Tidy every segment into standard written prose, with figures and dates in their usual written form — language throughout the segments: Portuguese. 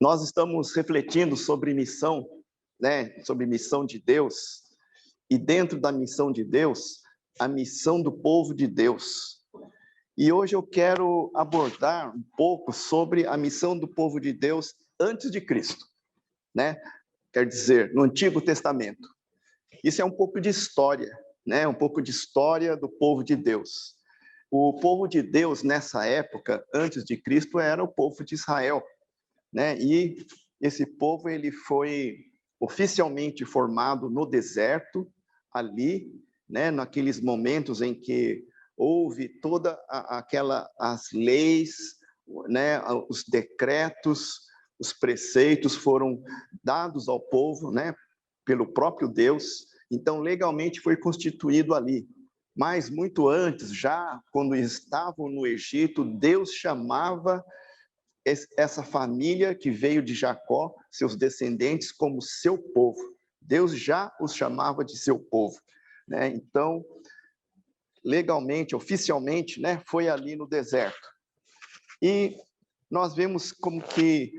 Nós estamos refletindo sobre missão, né? Sobre missão de Deus. E dentro da missão de Deus, a missão do povo de Deus. E hoje eu quero abordar um pouco sobre a missão do povo de Deus antes de Cristo, né? Quer dizer, no Antigo Testamento. Isso é um pouco de história, né? Um pouco de história do povo de Deus. O povo de Deus nessa época, antes de Cristo, era o povo de Israel, né? E esse povo ele foi oficialmente formado no deserto, ali, né? Naqueles momentos em que houve toda as leis, né? Os decretos, os preceitos foram dados ao povo, né? Pelo próprio Deus. Então legalmente foi constituído ali. Mas muito antes, já quando estavam no Egito, Deus chamava essa família que veio de Jacó, seus descendentes, como seu povo. Deus já os chamava de seu povo, né? Então, legalmente, oficialmente, né, foi ali no deserto. E nós vemos como que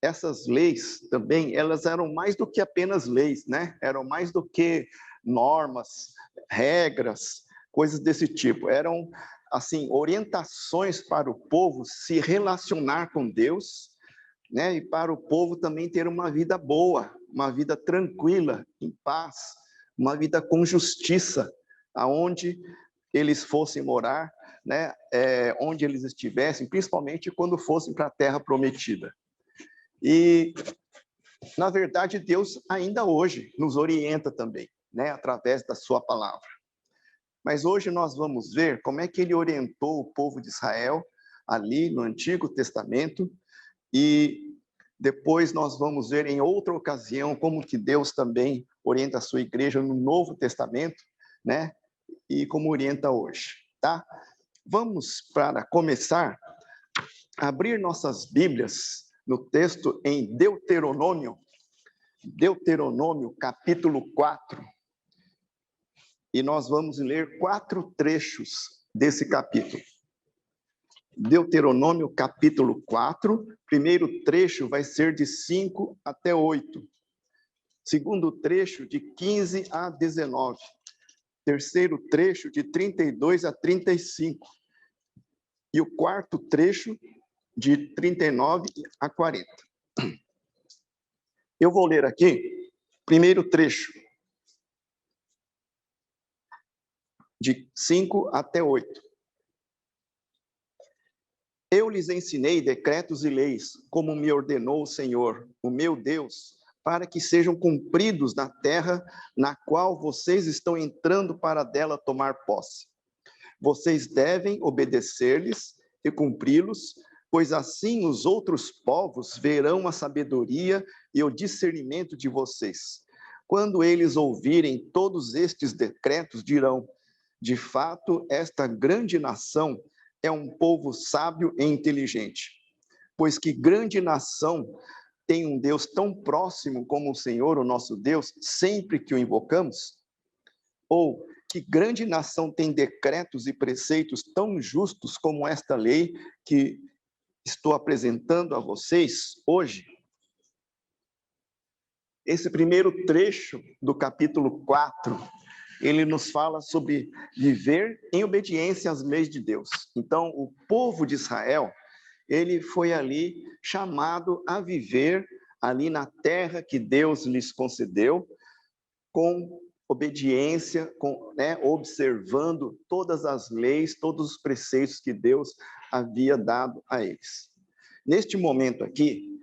essas leis também, elas eram mais do que apenas leis, né? Eram mais do que normas, regras, coisas desse tipo. Eram, assim, orientações para o povo se relacionar com Deus, né? E para o povo também ter uma vida boa, uma vida tranquila, em paz, uma vida com justiça, aonde eles fossem morar, né? Onde eles estivessem, principalmente quando fossem para a terra prometida. E, na verdade, Deus ainda hoje nos orienta também, né, através da sua palavra. Mas hoje nós vamos ver como é que ele orientou o povo de Israel ali no Antigo Testamento, e depois nós vamos ver em outra ocasião como que Deus também orienta a sua igreja no Novo Testamento, né, e como orienta hoje, tá? Vamos, para começar, abrir nossas Bíblias no texto em Deuteronômio, capítulo 4. E nós vamos ler 4 trechos desse capítulo. Deuteronômio, capítulo 4, primeiro trecho vai ser de 5 até 8. Segundo trecho, de 15 a 19. Terceiro trecho, de 32 a 35. E o quarto trecho, de 39 a 40. Eu vou ler aqui, primeiro trecho, de 5 até 8. Eu lhes ensinei decretos e leis, como me ordenou o Senhor, o meu Deus, para que sejam cumpridos na terra na qual vocês estão entrando para dela tomar posse. Vocês devem obedecer-lhes e cumpri-los, pois assim os outros povos verão a sabedoria e o discernimento de vocês. Quando eles ouvirem todos estes decretos, dirão: de fato, esta grande nação é um povo sábio e inteligente. Pois que grande nação tem um Deus tão próximo como o Senhor, o nosso Deus, sempre que o invocamos? Ou que grande nação tem decretos e preceitos tão justos como esta lei que estou apresentando a vocês hoje? Esse primeiro trecho do capítulo 4, ele nos fala sobre viver em obediência às leis de Deus. Então, o povo de Israel, ele foi ali chamado a viver ali na terra que Deus lhes concedeu, com obediência, observando todas as leis, todos os preceitos que Deus havia dado a eles. Neste momento aqui,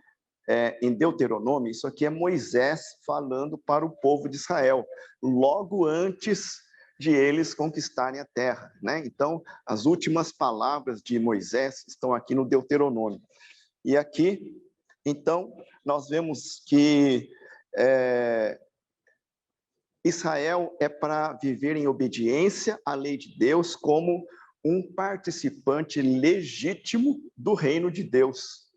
em Deuteronômio, isso aqui é Moisés falando para o povo de Israel, logo antes de eles conquistarem a terra, né? Então, as últimas palavras de Moisés estão aqui no Deuteronômio. E aqui, então, nós vemos que Israel é para viver em obediência à lei de Deus como um participante legítimo do reino de Deus,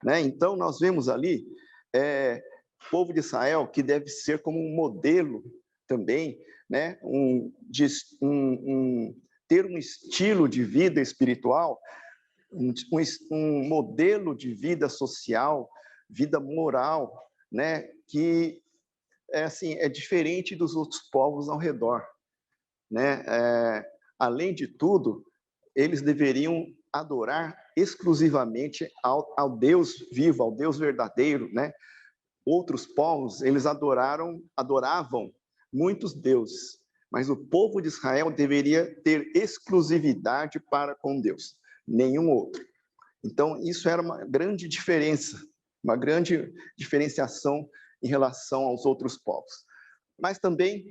né? Então, nós vemos ali o povo de Israel que deve ser como um modelo também, né? Ter um estilo de vida espiritual um modelo de vida social, vida moral, né, que é diferente dos outros povos ao redor, né? Além de tudo, eles deveriam adorar exclusivamente ao Deus vivo, ao Deus verdadeiro, né? Outros povos, eles adoravam muitos deuses, mas o povo de Israel deveria ter exclusividade para com Deus, nenhum outro. Então, isso era uma grande diferença, uma grande diferenciação em relação aos outros povos. Mas também,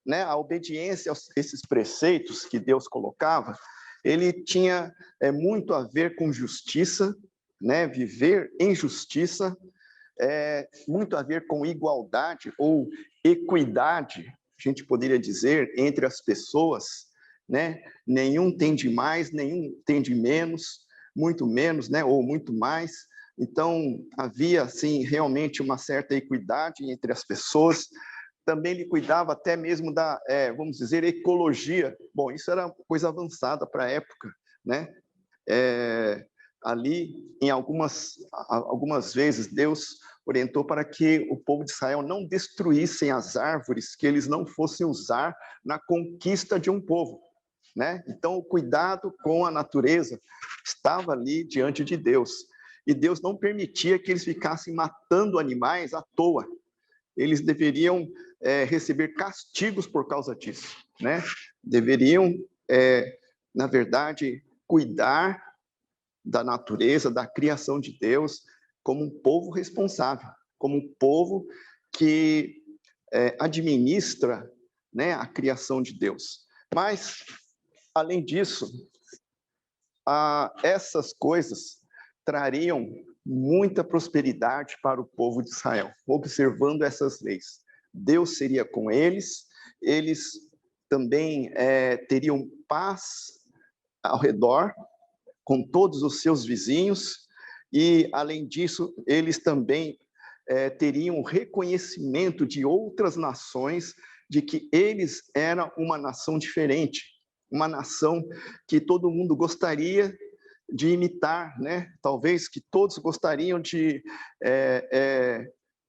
né, a obediência a esses preceitos que Deus colocava, ele tinha muito a ver com justiça, né, viver em justiça, muito a ver com igualdade ou equidade, a gente poderia dizer, entre as pessoas, né? Nenhum tem de mais, nenhum tem de menos, muito menos, né? Ou muito mais. Então, havia, assim, realmente uma certa equidade entre as pessoas. Também ele cuidava até mesmo da, vamos dizer, ecologia. Bom, isso era coisa avançada para a época, né? Ali, em algumas vezes, Deus orientou para que o povo de Israel não destruíssem as árvores que eles não fossem usar na conquista de um povo, né? Então, o cuidado com a natureza estava ali diante de Deus. E Deus não permitia que eles ficassem matando animais à toa. Eles deveriam receber castigos por causa disso, né? Deveriam, na verdade, cuidar da natureza, da criação de Deus, como um povo responsável, como um povo que administra, né, a criação de Deus. Mas, além disso, essas coisas trariam muita prosperidade para o povo de Israel, observando essas leis. Deus seria com eles, eles também teriam paz ao redor, com todos os seus vizinhos, e, além disso, eles também teriam reconhecimento de outras nações de que eles eram uma nação diferente, uma nação que todo mundo gostaria de imitar, né? Talvez que todos gostariam de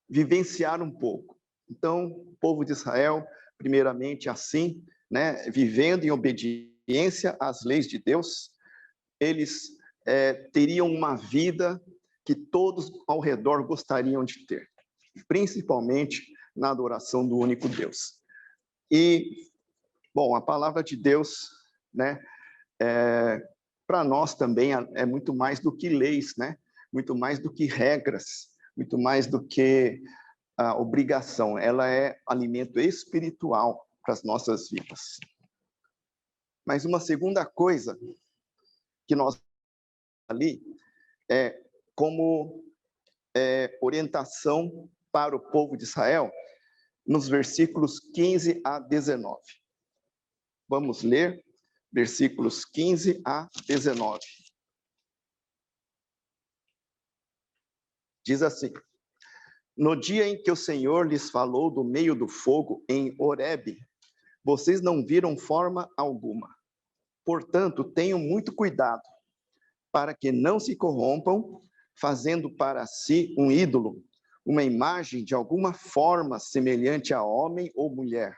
vivenciar um pouco. Então, o povo de Israel, primeiramente assim, né, vivendo em obediência às leis de Deus, eles teriam uma vida que todos ao redor gostariam de ter, principalmente na adoração do único Deus. E, bom, a palavra de Deus, né, para nós também é muito mais do que leis, né? Muito mais do que regras, muito mais do que a obrigação. Ela é alimento espiritual para as nossas vidas. Mas uma segunda coisa que nós ali como orientação para o povo de Israel, nos versículos 15 a 19. Vamos ler versículos 15 a 19. Diz assim: no dia em que o Senhor lhes falou do meio do fogo em Horebe, vocês não viram forma alguma. Portanto, tenham muito cuidado, para que não se corrompam, fazendo para si um ídolo, uma imagem de alguma forma semelhante a homem ou mulher,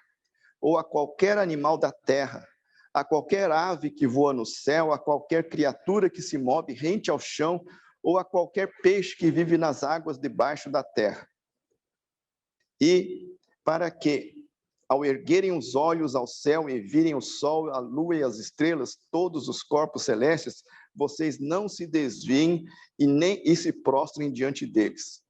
ou a qualquer animal da terra, a qualquer ave que voa no céu, a qualquer criatura que se move rente ao chão, ou a qualquer peixe que vive nas águas debaixo da terra. E para que, ao erguerem os olhos ao céu e virem o sol, a lua e as estrelas, todos os corpos celestes, vocês não se desviem e se prostrem diante deles,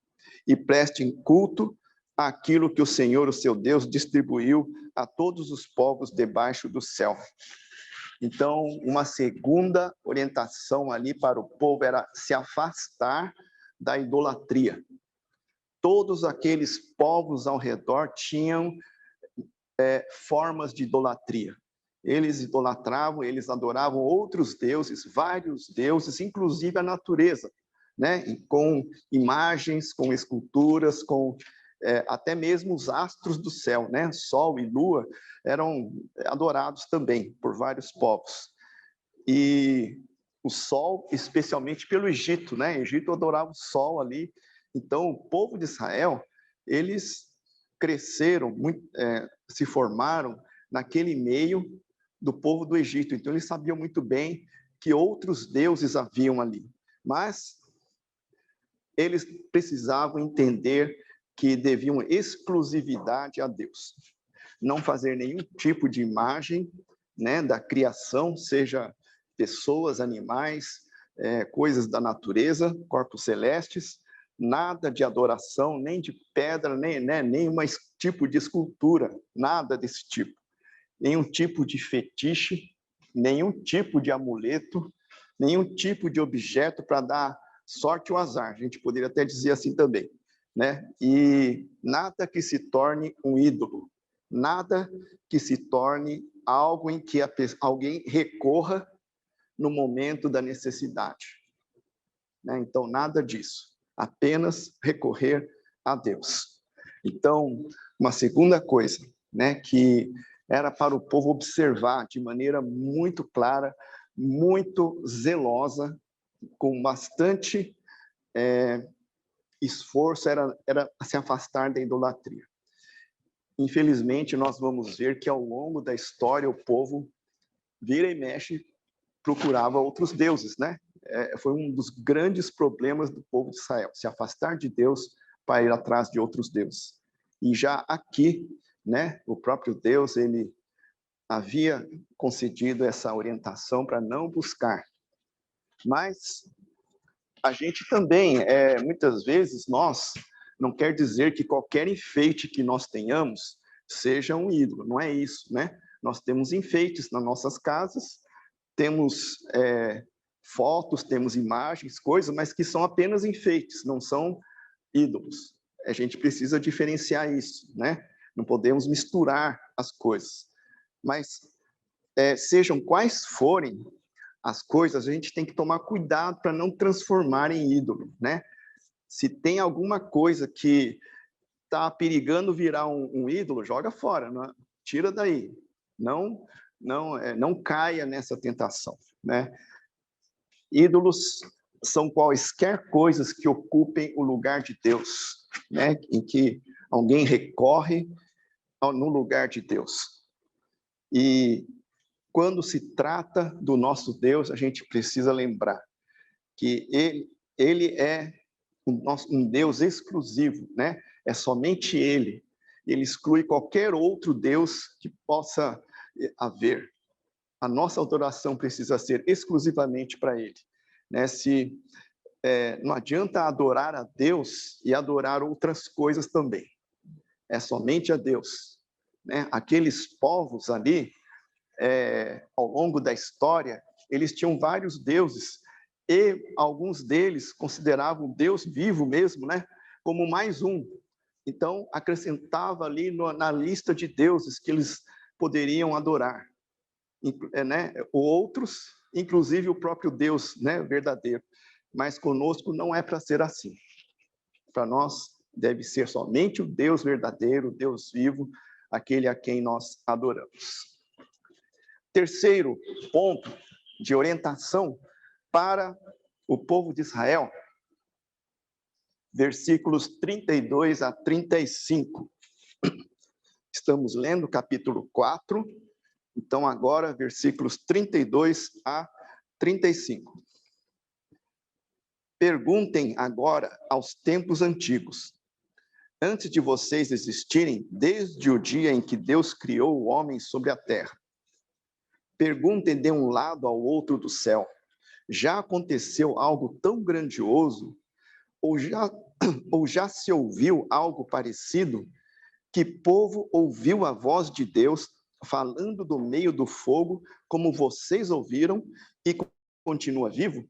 e prestem culto àquilo que o Senhor, o seu Deus, distribuiu a todos os povos debaixo do céu. Então, uma segunda orientação ali para o povo era se afastar da idolatria. Todos aqueles povos ao redor tinham formas de idolatria. Eles idolatravam, eles adoravam outros deuses, vários deuses, inclusive a natureza, né? Com imagens, com esculturas, com até mesmo os astros do céu, né? Sol e lua eram adorados também por vários povos. E o sol, especialmente pelo Egito, né? O Egito adorava o sol ali. Então, o povo de Israel, eles cresceram, se formaram naquele meio do povo do Egito. Então, eles sabiam muito bem que outros deuses haviam ali. Mas eles precisavam entender que deviam exclusividade a Deus. Não fazer nenhum tipo de imagem, né, da criação, seja pessoas, animais, coisas da natureza, corpos celestes, nada de adoração, nem de pedra, nenhum tipo de escultura, nada desse tipo. Nenhum tipo de fetiche, nenhum tipo de amuleto, nenhum tipo de objeto para dar sorte ou azar. A gente poderia até dizer assim também, né? E nada que se torne um ídolo, nada que se torne algo em que alguém recorra no momento da necessidade, né? Então, nada disso, apenas recorrer a Deus. Então, uma segunda coisa, né, que era para o povo observar de maneira muito clara, muito zelosa, com bastante esforço, era se afastar da idolatria. Infelizmente, nós vamos ver que ao longo da história o povo vira e mexe procurava outros deuses, né? Foi um dos grandes problemas do povo de Israel, se afastar de Deus para ir atrás de outros deuses. E já aqui, né, o próprio Deus, ele havia concedido essa orientação para não buscar. Mas a gente também, muitas vezes, nós, não quer dizer que qualquer enfeite que nós tenhamos seja um ídolo, não é isso, né? Nós temos enfeites nas nossas casas, temos fotos, temos imagens, coisas, mas que são apenas enfeites, não são ídolos. A gente precisa diferenciar isso, né? Não podemos misturar as coisas. Mas, sejam quais forem as coisas, a gente tem que tomar cuidado para não transformar em ídolo, né? Se tem alguma coisa que está perigando virar um ídolo, joga fora, tira daí. Não caia nessa tentação, né? Ídolos são quaisquer coisas que ocupem o lugar de Deus, né? Em que alguém recorre no lugar de Deus. E quando se trata do nosso Deus, a gente precisa lembrar que ele é um Deus exclusivo, né? É somente ele. Ele exclui qualquer outro Deus que possa haver. A nossa adoração precisa ser exclusivamente para ele, né? Não adianta adorar a Deus e adorar outras coisas também. É somente a Deus, né? Aqueles povos ali, ao longo da história, eles tinham vários deuses e alguns deles consideravam o Deus vivo mesmo, né, como mais um. Então, acrescentava ali na lista de deuses que eles poderiam adorar, né, outros, inclusive o próprio Deus, né, verdadeiro. Mas conosco não é para ser assim. Para nós deve ser somente o Deus verdadeiro, o Deus vivo, aquele a quem nós adoramos. Terceiro ponto de orientação para o povo de Israel, versículos 32 a 35. Estamos lendo capítulo 4, então agora versículos 32 a 35. Perguntem agora aos tempos antigos, antes de vocês existirem, desde o dia em que Deus criou o homem sobre a terra. Perguntem de um lado ao outro do céu, já aconteceu algo tão grandioso, ou já se ouviu algo parecido? Que povo ouviu a voz de Deus falando do meio do fogo, como vocês ouviram, e continua vivo?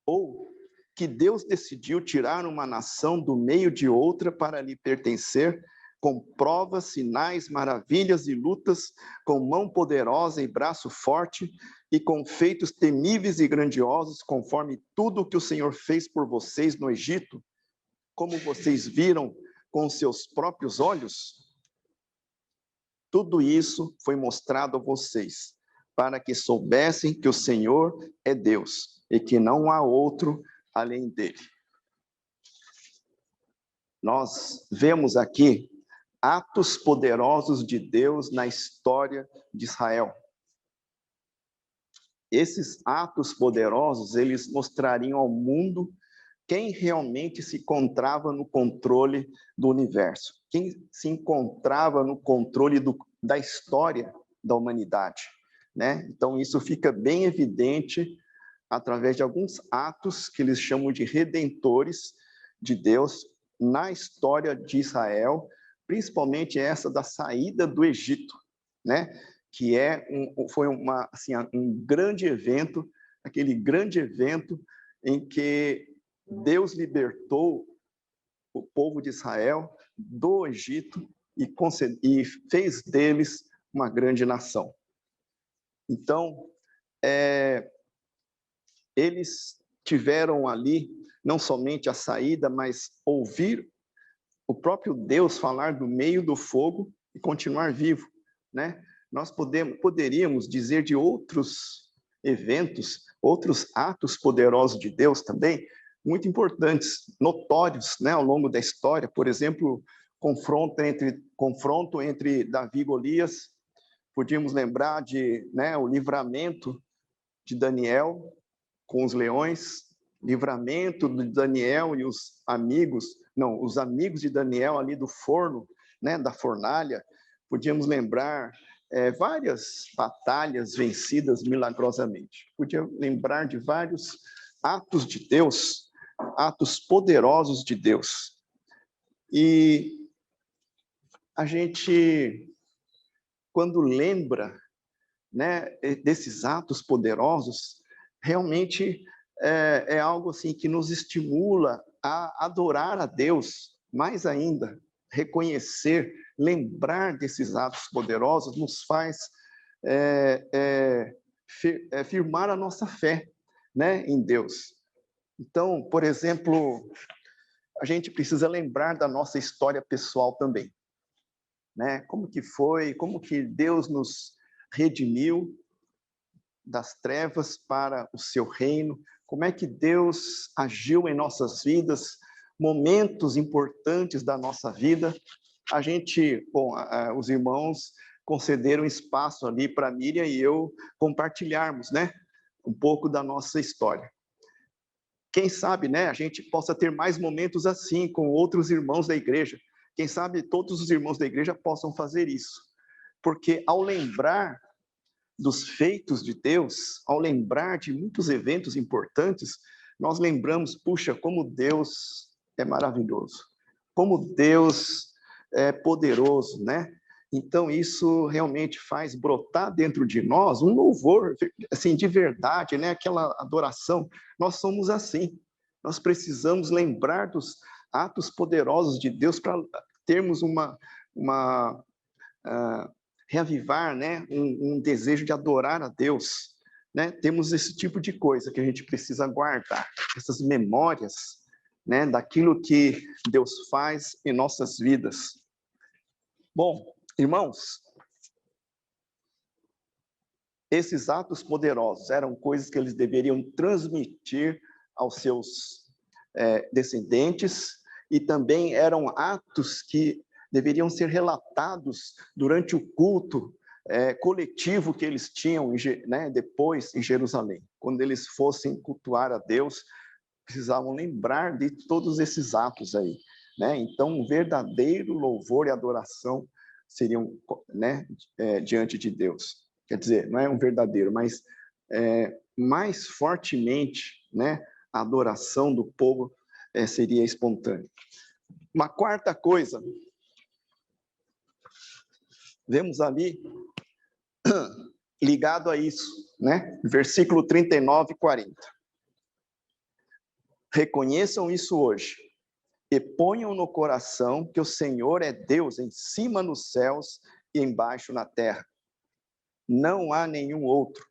Ou que Deus decidiu tirar uma nação do meio de outra para lhe pertencer, com provas, sinais, maravilhas e lutas, com mão poderosa e braço forte, e com feitos temíveis e grandiosos, conforme tudo o que o Senhor fez por vocês no Egito, como vocês viram com seus próprios olhos? Tudo isso foi mostrado a vocês, para que soubessem que o Senhor é Deus e que não há outro além dele. Nós vemos aqui atos poderosos de Deus na história de Israel. Esses atos poderosos, eles mostrariam ao mundo quem realmente se encontrava no controle do universo, quem se encontrava no controle da história da humanidade, né? Então, isso fica bem evidente através de alguns atos que eles chamam de redentores de Deus na história de Israel, principalmente essa da saída do Egito, né? Que foi um grande evento, aquele grande evento em que Deus libertou o povo de Israel do Egito e fez deles uma grande nação. Então, eles tiveram ali não somente a saída, mas ouvir o próprio Deus falar do meio do fogo e continuar vivo, né? Nós poderíamos dizer de outros eventos, outros atos poderosos de Deus também, muito importantes, notórios, né, ao longo da história. Por exemplo, confronto entre Davi e Golias. Podíamos lembrar de, né, o livramento de Daniel com os leões, livramento de Daniel e os amigos de Daniel ali do forno, né, da fornalha. Podíamos lembrar várias batalhas vencidas milagrosamente. Podíamos lembrar de vários atos de Deus, atos poderosos de Deus. E a gente, quando lembra, né, desses atos poderosos, realmente é algo assim que nos estimula a adorar a Deus mais ainda, reconhecer, lembrar desses atos poderosos nos faz firmar a nossa fé, né, em Deus. Então, por exemplo, a gente precisa lembrar da nossa história pessoal também, né? Como que Deus nos redimiu das trevas para o seu reino, como é que Deus agiu em nossas vidas, momentos importantes da nossa vida. A gente, os irmãos concederam espaço ali para Miriam e eu compartilharmos, né, um pouco da nossa história. Quem sabe, né, a gente possa ter mais momentos assim com outros irmãos da igreja. Quem sabe todos os irmãos da igreja possam fazer isso. Porque ao lembrar dos feitos de Deus, ao lembrar de muitos eventos importantes, nós lembramos, puxa, como Deus é maravilhoso, como Deus é poderoso, né? Então, isso realmente faz brotar dentro de nós um louvor, assim, de verdade, né? Aquela adoração. Nós somos assim. Nós precisamos lembrar dos atos poderosos de Deus para termos reavivar, né? Um desejo de adorar a Deus, né? Temos esse tipo de coisa que a gente precisa guardar, essas memórias, né? Daquilo que Deus faz em nossas vidas. Bom, irmãos, esses atos poderosos eram coisas que eles deveriam transmitir aos seus descendentes, e também eram atos que deveriam ser relatados durante o culto coletivo que eles tinham, né, depois em Jerusalém. Quando eles fossem cultuar a Deus, precisavam lembrar de todos esses atos aí, né? Então, um verdadeiro louvor e adoração seriam, né, diante de Deus. Quer dizer, não é um verdadeiro, mas mais fortemente, né, a adoração do povo seria espontânea. Uma quarta coisa, vemos ali, ligado a isso, né? Versículo 39 e 40. Reconheçam isso hoje e ponham no coração que o Senhor é Deus em cima nos céus e embaixo na terra. Não há nenhum outro.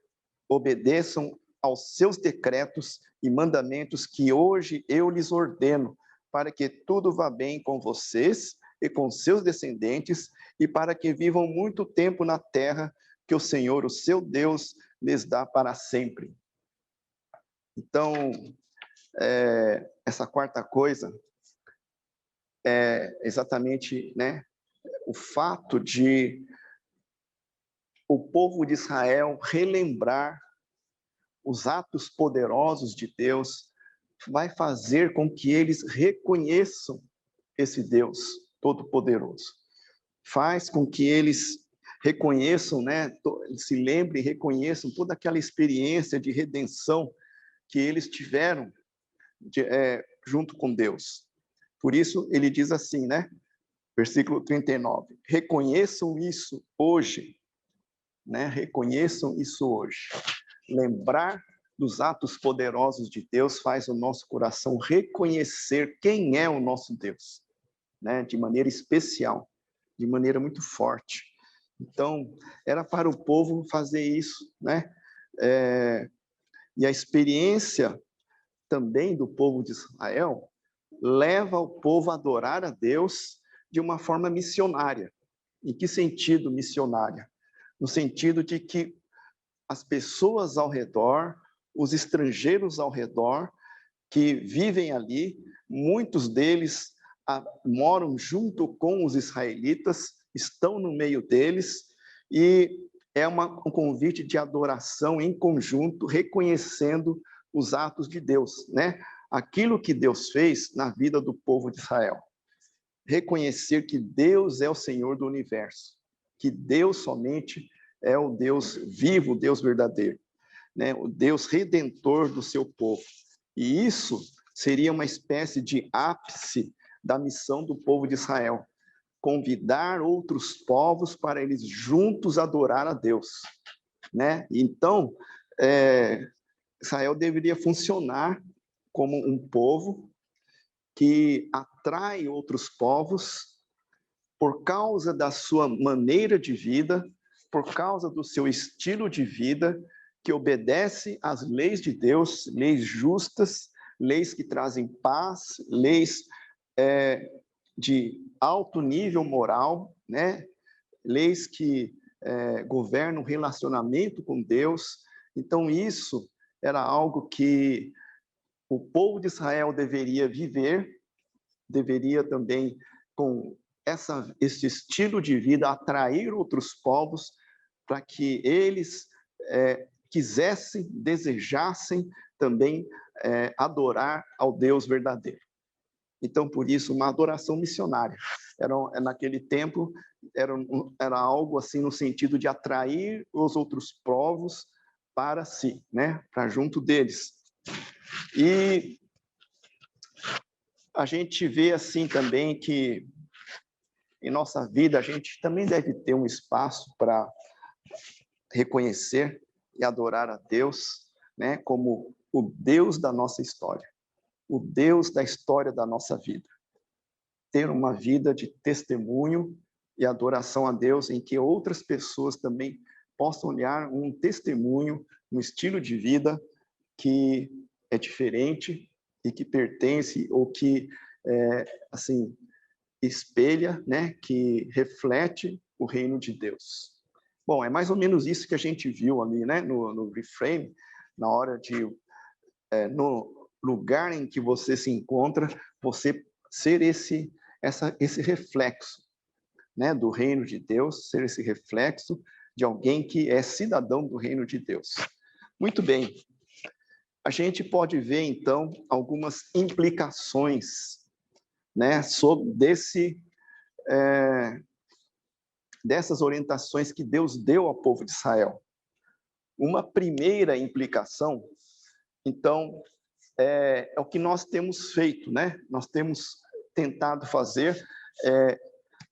Obedeçam aos seus decretos e mandamentos que hoje eu lhes ordeno, para que tudo vá bem com vocês e com seus descendentes, e para que vivam muito tempo na terra que o Senhor, o seu Deus, lhes dá para sempre. Então, essa quarta coisa é exatamente, né, o fato de o povo de Israel relembrar os atos poderosos de Deus, vai fazer com que eles reconheçam esse Deus todo-poderoso. Faz com que eles reconheçam, né, se lembrem, reconheçam toda aquela experiência de redenção que eles tiveram junto com Deus. Por isso, ele diz assim, né, versículo 39, reconheçam isso hoje, né, reconheçam isso hoje. Lembrar dos atos poderosos de Deus faz o nosso coração reconhecer quem é o nosso Deus, né, de maneira especial, de maneira muito forte. Então, era para o povo fazer isso, né? E a experiência também do povo de Israel leva o povo a adorar a Deus de uma forma missionária. Em que sentido missionária? No sentido de que as pessoas ao redor, os estrangeiros ao redor, que vivem ali, muitos deles moram junto com os israelitas, estão no meio deles, e é um convite de adoração em conjunto, reconhecendo os atos de Deus, né? Aquilo que Deus fez na vida do povo de Israel. Reconhecer que Deus é o Senhor do universo, que Deus somente é o Deus vivo, o Deus verdadeiro, né? O Deus redentor do seu povo. E isso seria uma espécie de ápice da missão do povo de Israel, convidar outros povos para eles juntos adorar a Deus, né? Então, Israel deveria funcionar como um povo que atrai outros povos por causa da sua maneira de vida, por causa do seu estilo de vida, que obedece às leis de Deus, leis justas, leis que trazem paz, leis de alto nível moral, né? Leis que governam o relacionamento com Deus. Então, isso era algo que o povo de Israel deveria viver, deveria também, com esse estilo de vida, atrair outros povos para que eles quisessem, desejassem também adorar ao Deus verdadeiro. Então, por isso, uma adoração missionária. Naquele tempo, era algo assim no sentido de atrair os outros povos para si, né? Para junto deles. E a gente vê assim também que em nossa vida a gente também deve ter um espaço para reconhecer e adorar a Deus, né, como o Deus da nossa história, o Deus da história da nossa vida. Ter uma vida de testemunho e adoração a Deus em que outras pessoas também possam olhar um testemunho, um estilo de vida que é diferente e que pertence ou que assim espelha, né, que reflete o reino de Deus. Bom, é mais ou menos isso que a gente viu ali, né, no reframe, na hora de no lugar em que você se encontra, você ser esse reflexo, né, do reino de Deus, ser esse reflexo de alguém que é cidadão do reino de Deus. Muito bem. A gente pode ver então algumas implicações, né, sobre dessas orientações que Deus deu ao povo de Israel. Uma primeira implicação, então, é o que nós temos feito, né? Nós temos tentado fazer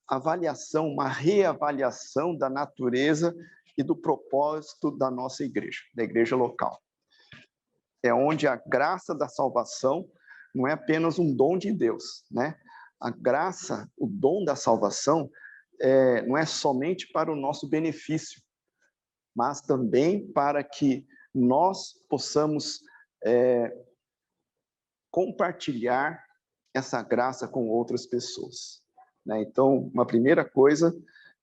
avaliação, uma reavaliação da natureza e do propósito da nossa igreja, da igreja local. É onde a graça da salvação não é apenas um dom de Deus, né? A graça, o dom da salvação, não é somente para o nosso benefício, mas também para que nós possamos compartilhar essa graça com outras pessoas, né? Então, uma primeira coisa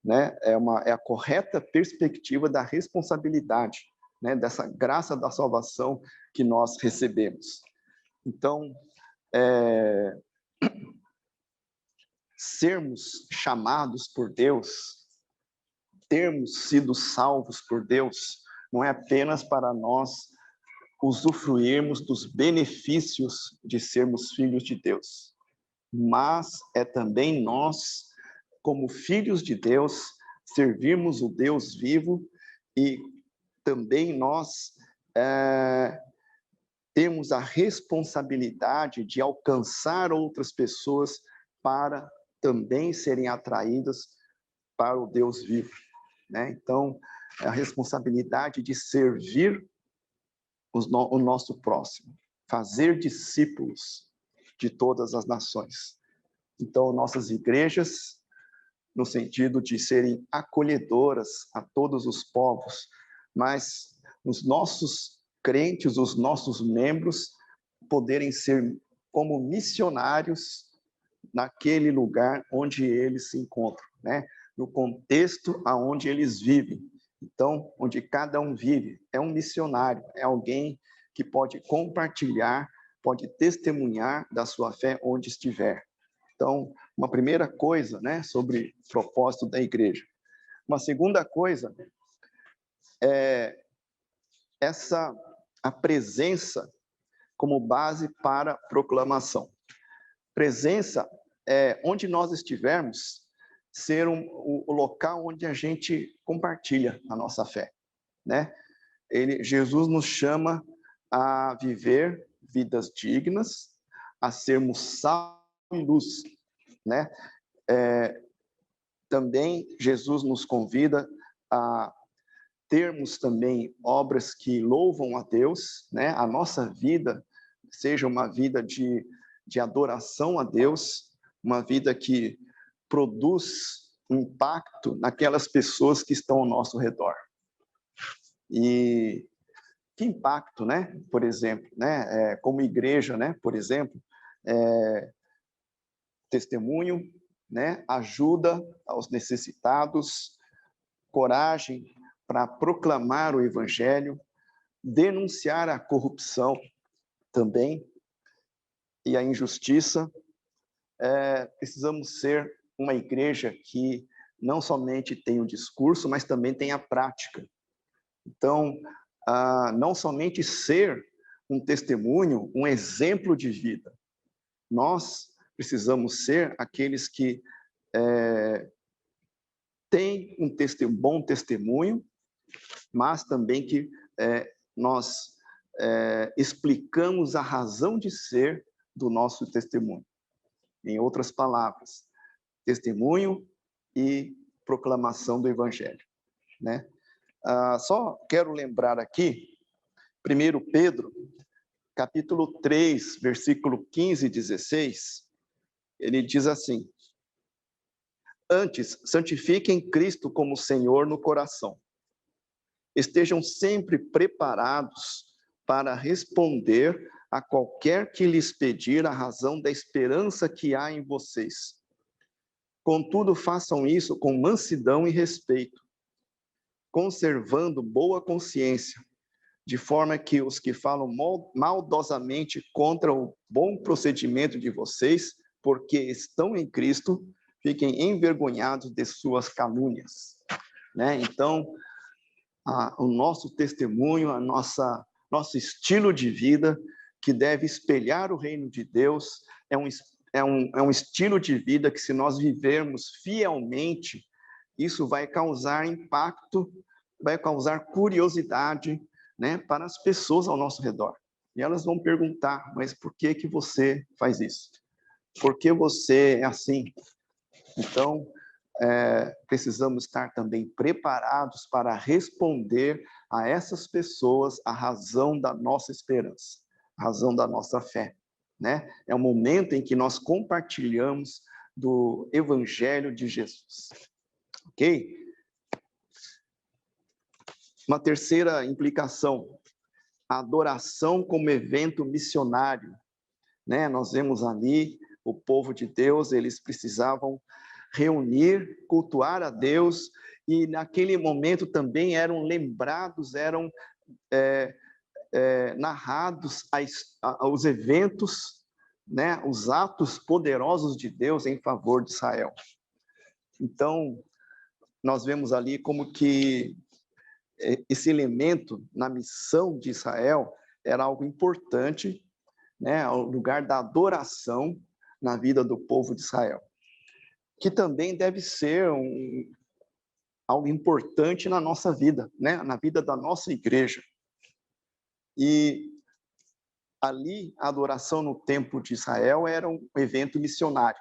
né? É a correta perspectiva da responsabilidade, né? Dessa graça da salvação que nós recebemos. Então, sermos chamados por Deus, termos sido salvos por Deus, não é apenas para nós usufruirmos dos benefícios de sermos filhos de Deus, mas é também nós, como filhos de Deus, servirmos o Deus vivo e também nós temos a responsabilidade de alcançar outras pessoas para também serem atraídas para o Deus vivo, né? Então, é a responsabilidade de servir o nosso próximo, fazer discípulos de todas as nações. Então, nossas igrejas, no sentido de serem acolhedoras a todos os povos, mas os nossos crentes, os nossos membros, poderem ser como missionários naquele lugar onde eles se encontram, né? No contexto aonde eles vivem. Então, onde cada um vive, é um missionário, é alguém que pode compartilhar, pode testemunhar da sua fé onde estiver. Então, uma primeira coisa, né, sobre o propósito da igreja. Uma segunda coisa é a presença como base para proclamação. Presença é onde nós estivermos, ser o local onde a gente compartilha a nossa fé, né? Jesus nos chama a viver vidas dignas, a sermos sal e luz, né? Também Jesus nos convida a termos também obras que louvam a Deus, né? A nossa vida seja uma vida de adoração a Deus, uma vida que produz impacto naquelas pessoas que estão ao nosso redor. E que impacto, né? Por exemplo, né? Como igreja, né? Por exemplo, testemunho, né? Ajuda aos necessitados, coragem para proclamar o evangelho, denunciar a corrupção também e a injustiça. Precisamos ser uma igreja que não somente tem o discurso, mas também tem a prática. Então, não somente ser um testemunho, um exemplo de vida. Nós precisamos ser aqueles que têm um bom testemunho, mas também que nós explicamos a razão de ser do nosso testemunho. Em outras palavras, testemunho e proclamação do evangelho, né? Só quero lembrar aqui, 1 Pedro, capítulo 3, versículo 15 e 16, ele diz assim: antes, santifiquem Cristo como Senhor no coração. Estejam sempre preparados para responder a qualquer que lhes pedir a razão da esperança que há em vocês. Contudo, façam isso com mansidão e respeito, conservando boa consciência, de forma que os que falam maldosamente contra o bom procedimento de vocês, porque estão em Cristo, fiquem envergonhados de suas calúnias, né? Então, o nosso testemunho, nosso estilo de vida, que deve espelhar o reino de Deus, é um estilo de vida que, se nós vivermos fielmente, isso vai causar impacto, vai causar curiosidade, né, para as pessoas ao nosso redor. E elas vão perguntar: mas por que você faz isso? Por que você é assim? Então, precisamos estar também preparados para responder a essas pessoas a razão da nossa esperança, a razão da nossa fé, né? É o momento em que nós compartilhamos do Evangelho de Jesus, ok? Uma terceira implicação, a adoração como evento missionário, né? Nós vemos ali o povo de Deus, eles precisavam reunir, cultuar a Deus, e naquele momento também eram lembrados, eram narrados os eventos, né, os atos poderosos de Deus em favor de Israel. Então, nós vemos ali como que esse elemento na missão de Israel era algo importante, né, o lugar da adoração na vida do povo de Israel, que também deve ser algo importante na nossa vida, né, na vida da nossa igreja. E ali a adoração no templo de Israel era um evento missionário,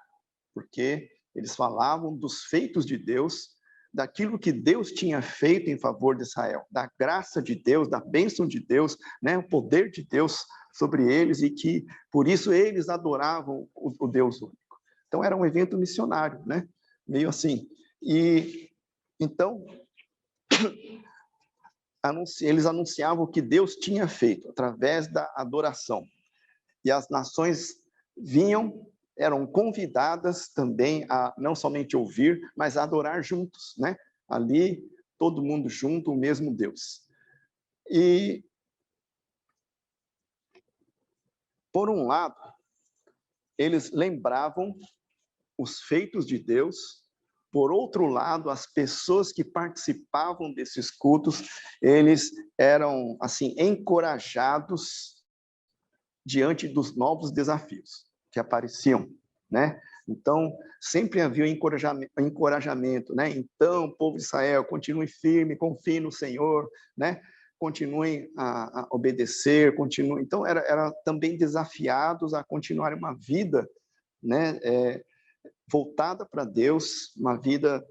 porque eles falavam dos feitos de Deus, daquilo que Deus tinha feito em favor de Israel, da graça de Deus, da bênção de Deus, né, o poder de Deus sobre eles, e que por isso eles adoravam o Deus único. Então era um evento missionário, né, meio assim. E então eles anunciavam o que Deus tinha feito através da adoração. E as nações vinham, eram convidadas também a não somente ouvir, mas a adorar juntos, né? Ali, todo mundo junto, o mesmo Deus. E, por um lado, eles lembravam os feitos de Deus. Por outro lado, as pessoas que participavam desses cultos, eles eram, assim, encorajados diante dos novos desafios que apareciam, né? Então, sempre havia um encorajamento, né? Então, povo de Israel, continue firme, confie no Senhor, né? Continuem a obedecer, continuem. Então, era também desafiados a continuar uma vida, né? Voltada para Deus, uma vida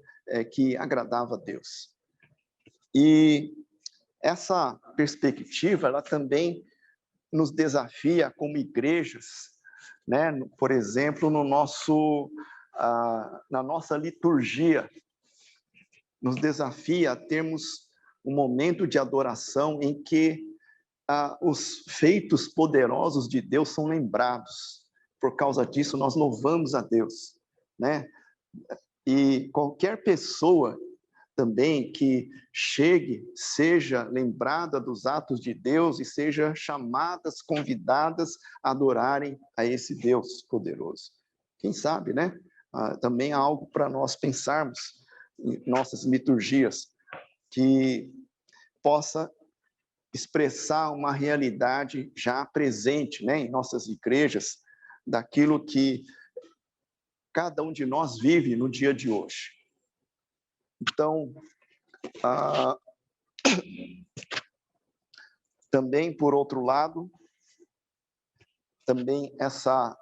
que agradava a Deus. E essa perspectiva, ela também nos desafia como igrejas, né? Por exemplo, na nossa liturgia, nos desafia a termos um momento de adoração em que os feitos poderosos de Deus são lembrados. Por causa disso, nós louvamos a Deus, né? E qualquer pessoa também que chegue, seja lembrada dos atos de Deus e seja chamadas, convidadas a adorarem a esse Deus poderoso. Quem sabe, né? Também há algo para nós pensarmos em nossas liturgias, que possa expressar uma realidade já presente, né, em nossas igrejas, daquilo que cada um de nós vive no dia de hoje. Então, também, por outro lado, também essa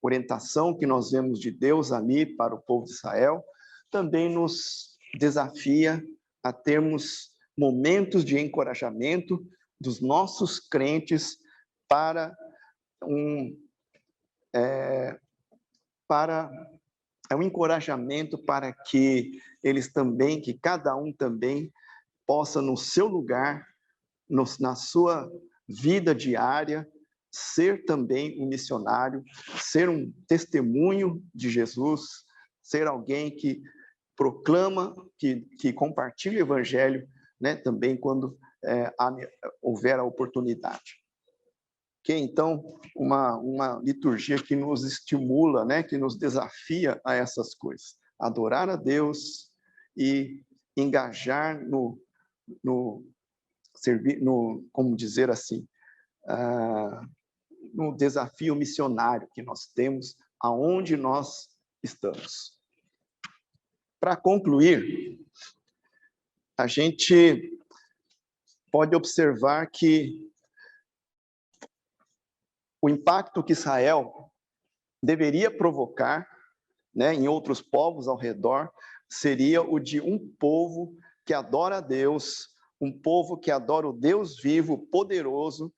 orientação que nós vemos de Deus ali para o povo de Israel, também nos desafia a termos momentos de encorajamento dos nossos crentes para um encorajamento para que eles também, que cada um também possa no seu lugar, na sua vida diária, ser também um missionário, ser um testemunho de Jesus, ser alguém que proclama, que compartilha o evangelho, né, também quando houver a oportunidade. Que então uma liturgia que nos estimula, né, que nos desafia a essas coisas, adorar a Deus e engajar como dizer assim, no desafio missionário que nós temos aonde nós estamos. Para concluir, a gente pode observar que o impacto que Israel deveria provocar, né, em outros povos ao redor, seria o de um povo que adora a Deus, um povo que adora o Deus vivo, poderoso,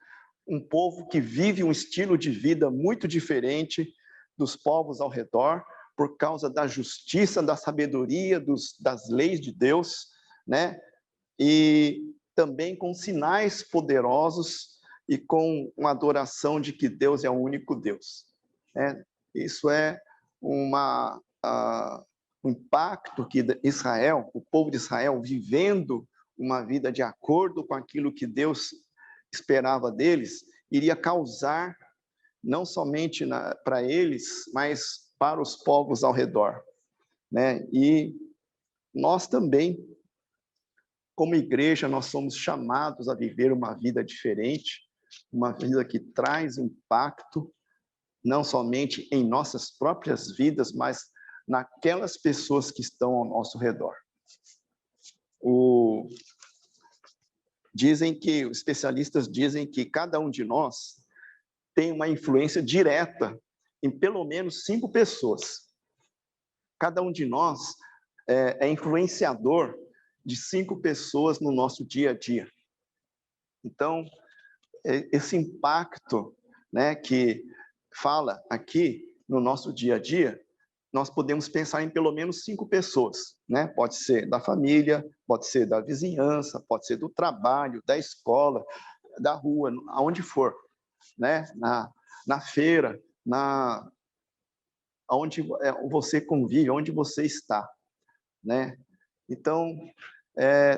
um povo que vive um estilo de vida muito diferente dos povos ao redor, por causa da justiça, da sabedoria, das leis de Deus, né? E também com sinais poderosos e com uma adoração de que Deus é o único Deus, né? Isso é uma o impacto que Israel, o povo de Israel, vivendo uma vida de acordo com aquilo que Deus esperava deles, iria causar não somente para eles, mas para os povos ao redor, né? E nós também, como igreja, nós somos chamados a viver uma vida diferente, uma vida que traz impacto, não somente em nossas próprias vidas, mas naquelas pessoas que estão ao nosso redor. Os especialistas dizem que cada um de nós tem uma influência direta em pelo menos 5 pessoas. Cada um de nós é influenciador de 5 pessoas no nosso dia a dia. Então, esse impacto, né, que fala aqui no nosso dia a dia, nós podemos pensar em pelo menos 5 pessoas, né? Pode ser da família, pode ser da vizinhança, pode ser do trabalho, da escola, da rua, aonde for, né? Na feira, onde você convive, onde você está, né? Então,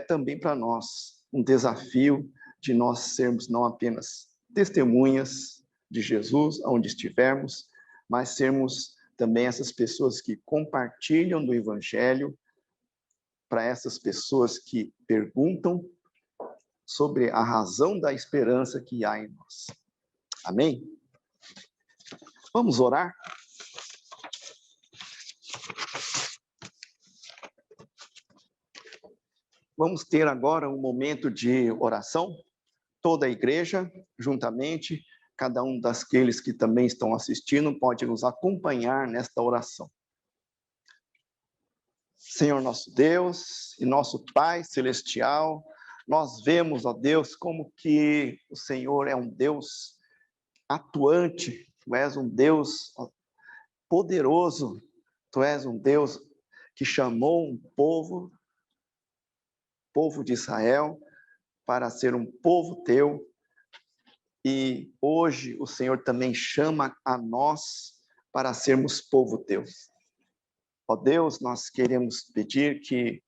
também para nós um desafio de nós sermos não apenas testemunhas de Jesus, onde estivermos, mas sermos também essas pessoas que compartilham do Evangelho, para essas pessoas que perguntam sobre a razão da esperança que há em nós. Amém? Vamos orar? Vamos ter agora um momento de oração, toda a igreja, juntamente, cada um daqueles que também estão assistindo pode nos acompanhar nesta oração. Senhor nosso Deus e nosso Pai celestial, nós vemos, ó Deus, como que o Senhor é um Deus atuante, Tu és um Deus poderoso, Tu és um Deus que chamou um povo de Israel, para ser um povo Teu, e hoje o Senhor também chama a nós para sermos povo Teu. Ó Deus, nós queremos pedir que,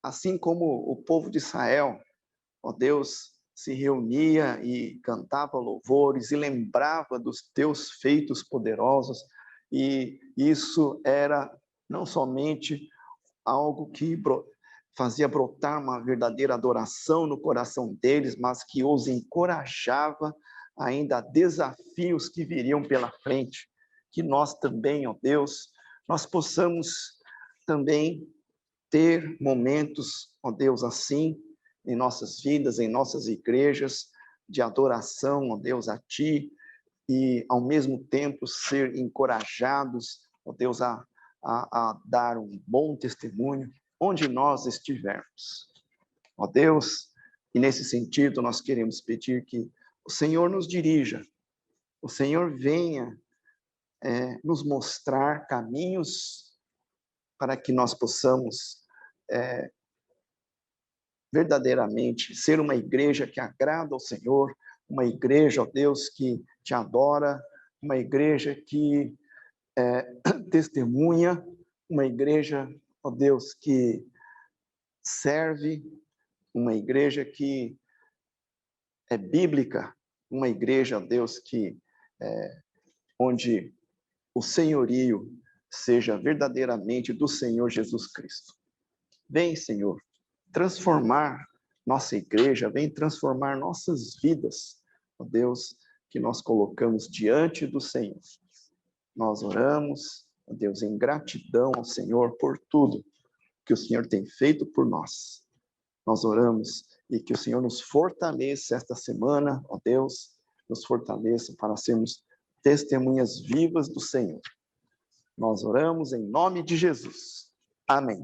assim como o povo de Israel, ó Deus, se reunia e cantava louvores e lembrava dos Teus feitos poderosos, e isso era não somente algo que fazia brotar uma verdadeira adoração no coração deles, mas que os encorajava ainda a desafios que viriam pela frente. Que nós também, ó Deus, nós possamos também ter momentos, ó Deus, assim, em nossas vidas, em nossas igrejas, de adoração, ó Deus, a Ti, e ao mesmo tempo ser encorajados, ó Deus, a dar um bom testemunho onde nós estivermos. Ó Deus, e nesse sentido nós queremos pedir que o Senhor nos dirija, o Senhor venha nos mostrar caminhos para que nós possamos verdadeiramente ser uma igreja que agrada ao Senhor, uma igreja, ó Deus, que Te adora, uma igreja que testemunha, uma igreja, ó Deus, que serve, uma igreja que é bíblica, uma igreja, ó Deus, que onde o senhorio seja verdadeiramente do Senhor Jesus Cristo. Vem, Senhor, transformar nossa igreja, vem transformar nossas vidas, ó Deus, que nós colocamos diante do Senhor. Nós oramos, ó Deus, em gratidão ao Senhor por tudo que o Senhor tem feito por nós. Nós oramos e que o Senhor nos fortaleça esta semana, ó Deus, nos fortaleça para sermos testemunhas vivas do Senhor. Nós oramos em nome de Jesus. Amém.